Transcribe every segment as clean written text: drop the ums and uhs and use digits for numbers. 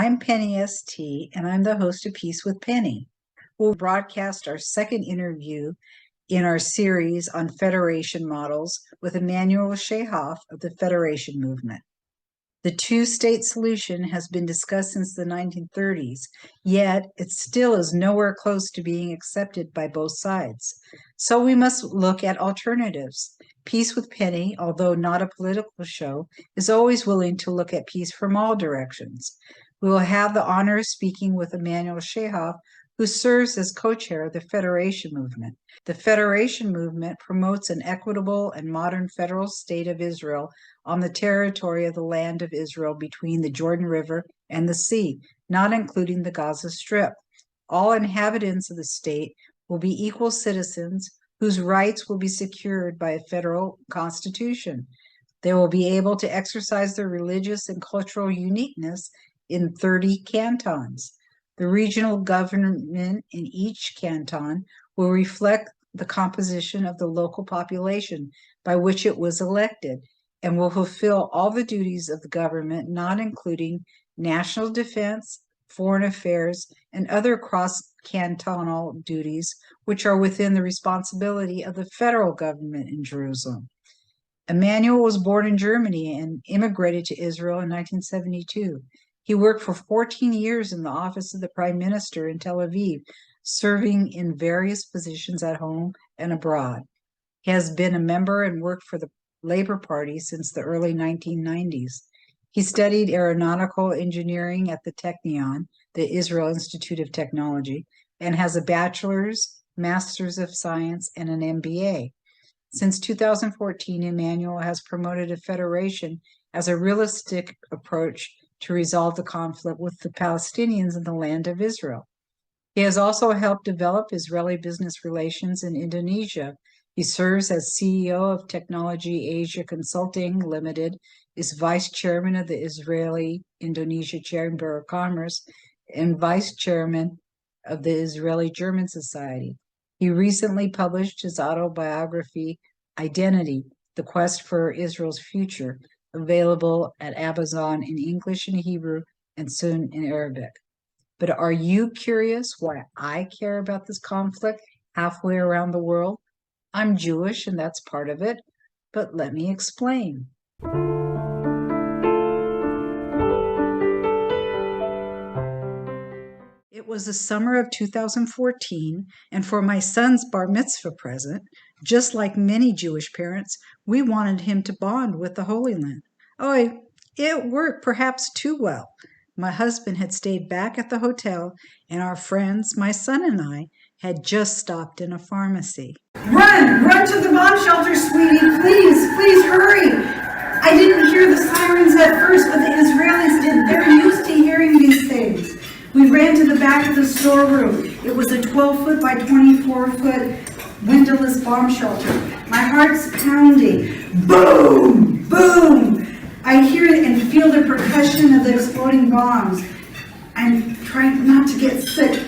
I'm Penny S.Tee, and I'm the host of Peace with Penny. We'll broadcast our second interview in our series on federation models with Emanuel Shahaf of the Federation Movement. The two-state solution has been discussed since the 1930s, yet it still is nowhere close to being accepted by both sides. So we must look at alternatives. Peace with Penny, although not a political show, is always willing to look at peace from all directions. We will have the honor of speaking with Emanuel Shahaf, who serves as co-chair of the Federation Movement. The Federation Movement promotes an equitable and modern federal state of Israel on the territory of the land of Israel between the Jordan River and the sea, not including the Gaza Strip. All inhabitants of the state will be equal citizens whose rights will be secured by a federal constitution. They will be able to exercise their religious and cultural uniqueness in 30 cantons. The regional government in each canton will reflect the composition of the local population by which it was elected and will fulfill all the duties of the government, not including national defense, foreign affairs, and other cross-cantonal duties, which are within the responsibility of the federal government in Jerusalem. Emanuel was born in Germany and immigrated to Israel in 1972. He worked for 14 years in the office of the Prime Minister in Tel Aviv, serving in various positions at home and abroad. He has been a member and worked for the Labor Party since the early 1990s. He studied aeronautical engineering at the Technion, the Israel Institute of Technology, and has a bachelor's, master's of science, and an MBA. Since 2014, Emanuel has promoted a federation as a realistic approach to resolve the conflict with the Palestinians in the land of Israel. He has also helped develop Israeli business relations in Indonesia. He serves as CEO of Technology Asia Consulting Limited, is vice chairman of the Israeli-Indonesia Chamber of Commerce, and vice chairman of the Israeli-German Society. He recently published his autobiography, Identity: The Quest for Israel's Future, available at Amazon in English and Hebrew and soon in Arabic. But are you curious why I care about this conflict halfway around the world? I'm Jewish, and that's part of it, but let me explain. It was the summer of 2014, and for my son's bar mitzvah present, just like many Jewish parents, we wanted him to bond with the Holy Land. Oh, it worked perhaps too well. My husband had stayed back at the hotel, and our friends, my son and I, had just stopped in a pharmacy. Run to the bomb shelter, sweetie, please hurry. I didn't hear the sirens at first, but the Israelis did. They're used to hearing these things. We ran to the back of the storeroom. It was a 12-foot by 24-foot windowless bomb shelter. My heart's pounding. Boom, boom. I hear it and feel the percussion of the exploding bombs. I'm trying not to get sick.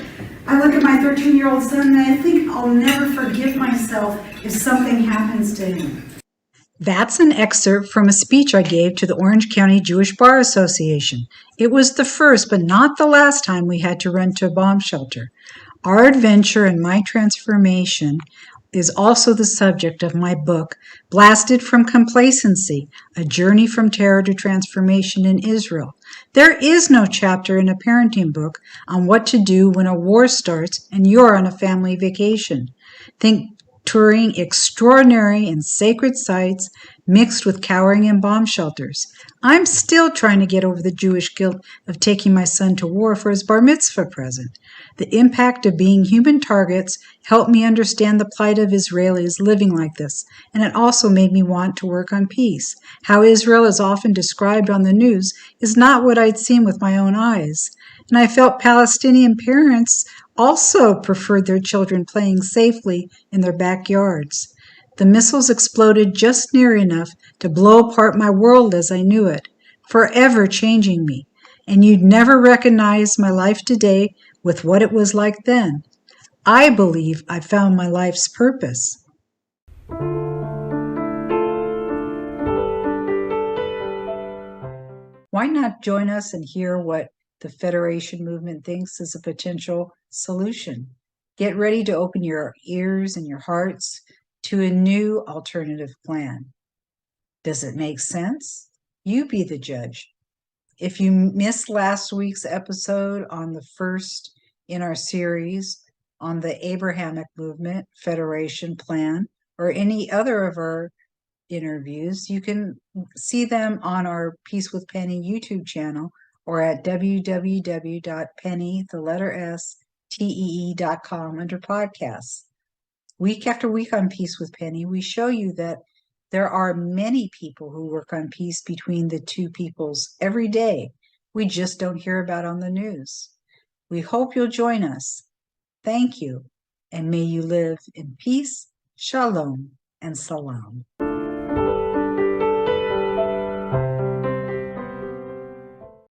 I look at my 13-year-old son and I think I'll never forgive myself if something happens to him. That's an excerpt from a speech I gave to the Orange County Jewish Bar Association. It was the first, but not the last time we had to run to a bomb shelter. Our adventure and my transformation is also the subject of my book, Blasted from Complacency, A Journey from Terror to Transformation in Israel. There is no chapter in a parenting book on what to do when a war starts and you're on a family vacation. Think touring extraordinary and sacred sites mixed with cowering in bomb shelters. I'm still trying to get over the Jewish guilt of taking my son to war for his bar mitzvah present. The impact of being human targets helped me understand the plight of Israelis living like this, and it also made me want to work on peace. How Israel is often described on the news is not what I'd seen with my own eyes. And I felt Palestinian parents also preferred their children playing safely in their backyards. The missiles exploded just near enough to blow apart my world as I knew it, forever changing me. And you'd never recognize my life today with what it was like then. I believe I found my life's purpose. Why not join us and hear what the Federation movement thinks is a potential solution. Get ready to open your ears and your hearts to a new alternative plan. Does it make sense? You be the judge. If you missed last week's episode on the first in our series on the Abrahamic Movement Federation Plan, or any other of our interviews, you can see them on our Peace with Penny YouTube channel or at www.penny.com under podcasts. Week after week on Peace with Penny, we show you that there are many people who work on peace between the two peoples every day. We just don't hear about on the news. We hope you'll join us. Thank you, and may you live in peace, shalom, and salam.